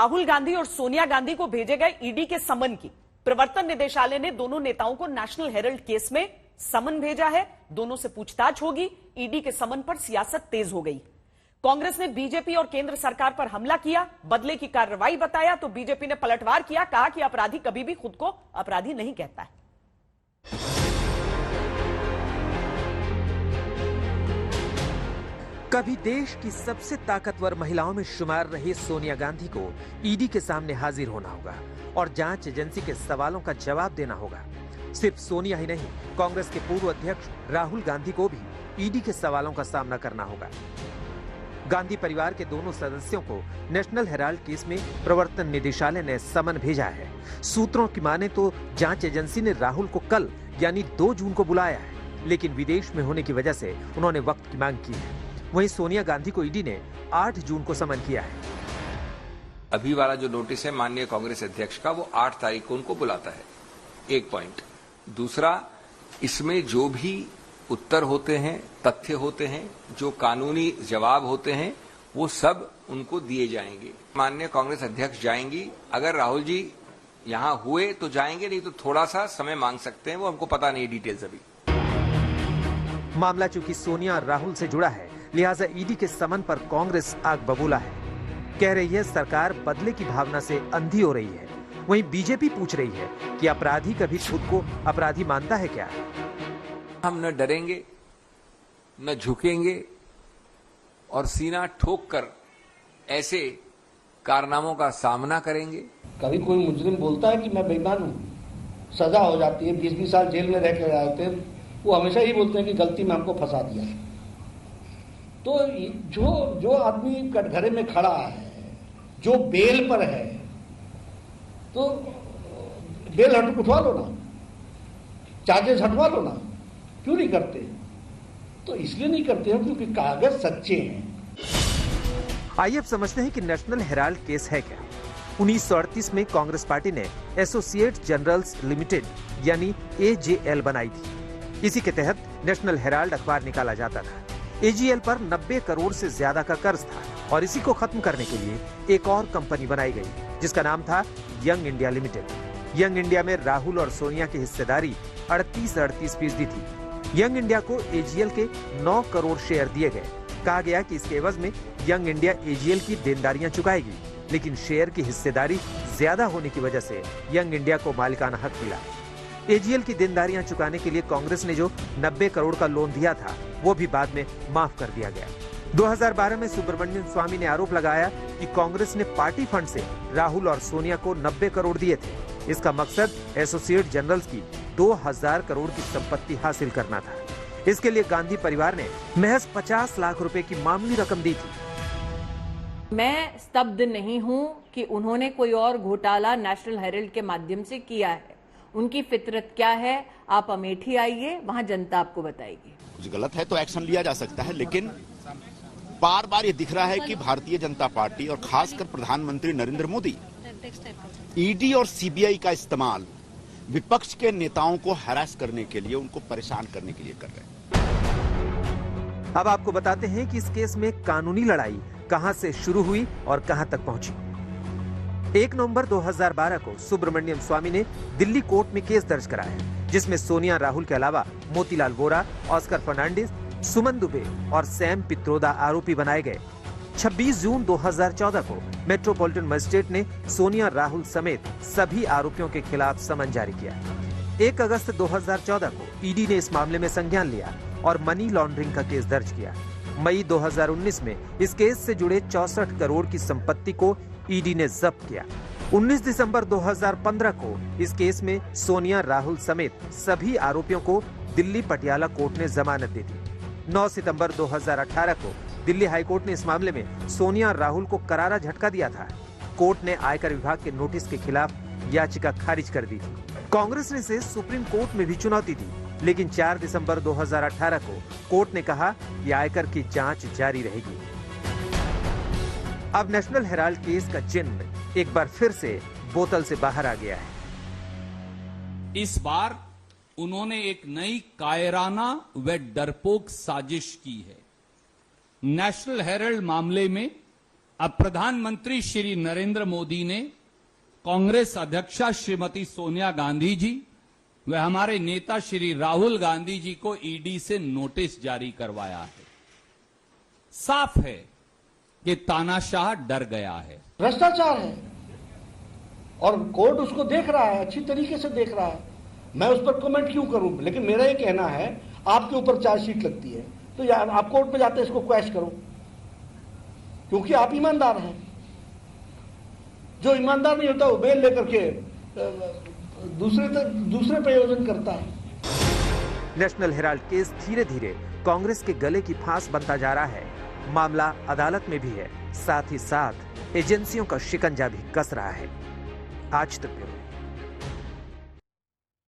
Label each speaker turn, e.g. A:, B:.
A: राहुल गांधी और सोनिया गांधी को भेजे गए ईडी के समन की प्रवर्तन निदेशालय ने दोनों नेताओं को नेशनल हेराल्ड केस में समन भेजा है। दोनों से पूछताछ होगी। ईडी के समन पर सियासत तेज हो गई। कांग्रेस ने बीजेपी और केंद्र सरकार पर हमला किया, बदले की कार्रवाई बताया तो बीजेपी ने पलटवार किया, कहा कि अपराधी कभी भी खुद को अपराधी नहीं कहता है।
B: कभी देश की सबसे ताकतवर महिलाओं में शुमार रही सोनिया गांधी को ईडी के सामने हाजिर होना होगा और जांच एजेंसी के सवालों का जवाब देना होगा। सिर्फ सोनिया ही नहीं, कांग्रेस के पूर्व अध्यक्ष राहुल गांधी को भी ईडी के सवालों का सामना करना होगा। गांधी परिवार के दोनों सदस्यों को नेशनल हेराल्ड केस में प्रवर्तन निदेशालय ने समन भेजा है। सूत्रों की माने तो जांच एजेंसी ने राहुल को कल यानी 2 जून को बुलाया है, लेकिन विदेश में होने की वजह से उन्होंने वक्त की मांग की है। वहीं सोनिया गांधी को ईडी ने 8 जून को समन किया है।
C: अभी वाला जो नोटिस है माननीय कांग्रेस अध्यक्ष का, वो 8 तारीख को उनको बुलाता है। एक पॉइंट। दूसरा, इसमें जो भी उत्तर होते हैं, तथ्य होते हैं, जो कानूनी जवाब होते हैं, वो सब उनको दिए जाएंगे। माननीय कांग्रेस अध्यक्ष जाएंगी। अगर राहुल जी यहां हुए तो जाएंगे, नहीं तो थोड़ा सा समय मांग सकते हैं। वो हमको पता नहीं डिटेल्स अभी।
B: मामला चूंकि सोनिया और राहुल से जुड़ा है, लिहाजा ईडी के समन पर कांग्रेस आग बबूला है। कह रही है सरकार बदले की भावना से अंधी हो रही है। वहीं बीजेपी पूछ रही है कि अपराधी कभी खुद को अपराधी मानता है क्या?
C: हम न डरेंगे, न झुकेंगे और सीना ठोक कर ऐसे कारनामों का सामना करेंगे।
D: कभी कोई मुजरिम बोलता है कि मैं बेईमान हूं, सजा हो जाती है, 20-20 साल जेल में रह के आते हैं, वो हमेशा ही बोलते हैं कि गलती में हमको फंसा दिया। तो जो आदमी कटघरे में खड़ा है, जो बेल पर है, तो बेल उठवा लो ना, चार्जेस हटवा लो ना। क्यों नहीं करते? तो इसलिए नहीं करते हैं क्योंकि कागज सच्चे हैं।
B: आइए अब समझते हैं कि नेशनल हेराल्ड केस है क्या। 1938 में कांग्रेस पार्टी ने एसोसिएट जनरल्स लिमिटेड यानी AJL बनाई थी। इसी के तहत नेशनल हेराल्ड अखबार निकाला जाता था। AGL पर 90 करोड़ से ज्यादा का कर्ज था और इसी को खत्म करने के लिए एक और कंपनी बनाई गई जिसका नाम था young India limited. Young India में राहुल और सोनिया की हिस्सेदारी 38% थी। यंग इंडिया को AGL के 9 करोड़ शेयर दिए गए। कहा गया कि इसके एवज में यंग इंडिया AGL की देनदारियां चुकाएगी, लेकिन शेयर की हिस्सेदारी ज्यादा होने की वजह से यंग इंडिया को मालिकाना हक मिला। AGL की देनदारियां चुकाने के लिए कांग्रेस ने जो 90 करोड़ का लोन दिया था, वो भी बाद में माफ कर दिया गया। 2012 में सुब्रमण्यम स्वामी ने आरोप लगाया कि कांग्रेस ने पार्टी फंड से राहुल और सोनिया को 90 करोड़ दिए थे। इसका मकसद एसोसिएट जनरल्स की 2000 करोड़ की संपत्ति हासिल करना था। इसके लिए गांधी परिवार ने महज 50 लाख रुपए की मामूली रकम दी थी।
E: मैं स्तब्ध नहीं हूं कि उन्होंने कोई और घोटाला नेशनल हेराल्ड के माध्यम से किया है। उनकी फितरत क्या है, आप अमेठी आइए, वहां जनता आपको बताएगी।
F: कुछ गलत है तो एक्शन लिया जा सकता है, लेकिन बार बार ये दिख रहा है कि भारतीय जनता पार्टी और खासकर प्रधानमंत्री नरेंद्र मोदी ईडी और सीबीआई का इस्तेमाल विपक्ष के नेताओं को हैरास करने के लिए, उनको परेशान करने के लिए कर रहे हैं।
B: अब आपको बताते हैं कि इस केस में कानूनी लड़ाई कहां से शुरू हुई और कहां तक पहुंची। 1 नवंबर 2012 को सुब्रमण्यम स्वामी ने दिल्ली कोर्ट में केस दर्ज कराया, जिसमें सोनिया राहुल के अलावा मोतीलाल वोरा, ऑस्कर फर्नांडिस, सुमन दुबे और सैम पित्रोदा आरोपी बनाए गए। 26 जून 2014 को मेट्रोपॉलिटन मजिस्ट्रेट ने सोनिया राहुल समेत सभी आरोपियों के खिलाफ समन जारी किया। 1 अगस्त 2014 को ईडी ने इस मामले में संज्ञान लिया और मनी लॉन्ड्रिंग का केस दर्ज किया। मई 2019 में इस केस से जुड़े 64 करोड़ की संपत्ति को ईडी ने जब्त किया। 19 दिसंबर 2015 को इस केस में सोनिया राहुल समेत सभी आरोपियों को दिल्ली पटियाला कोर्ट ने जमानत दे दी। 9 सितंबर 2018 को दिल्ली हाईकोर्ट ने इस मामले में सोनिया और राहुल को करारा झटका दिया था। कोर्ट ने आयकर विभाग के नोटिस के खिलाफ याचिका खारिज कर दी थी। कांग्रेस ने इसे सुप्रीम कोर्ट में भी चुनौती दी, लेकिन 4 दिसंबर 2018 को कोर्ट ने कहा कि आयकर की जांच जारी रहेगी। अब नेशनल हेराल्ड केस का चिन्ह एक बार फिर से बोतल से बाहर आ गया है।
G: इस बार उन्होंने एक नई कायराना व डरपोक साजिश की है। नेशनल हेराल्ड मामले में अब प्रधानमंत्री श्री नरेंद्र मोदी ने कांग्रेस अध्यक्षा श्रीमती सोनिया गांधी जी व हमारे नेता श्री राहुल गांधी जी को ईडी से नोटिस जारी करवाया है। साफ है कि तानाशाह डर गया है,
D: भ्रष्टाचार है और कोर्ट उसको देख रहा है, अच्छी तरीके से देख रहा है। मैं उस पर कमेंट क्यों करूं? लेकिन मेरा ये कहना है, आपके ऊपर चार्जशीट लगती है तो यार आप कोर्ट में जाते इसको क्वैश करो, क्योंकि आप ईमानदार हैं। जो ईमानदार नहीं होता वो बेल लेकर के दूसरे प्रयोजन करता है।
B: नेशनल हेराल्ड केस धीरे धीरे कांग्रेस के गले की फांस बनता जा रहा है। मामला अदालत में भी है, साथ ही साथ एजेंसियों का शिकंजा भी कस रहा है। आज तक ब्यूरो।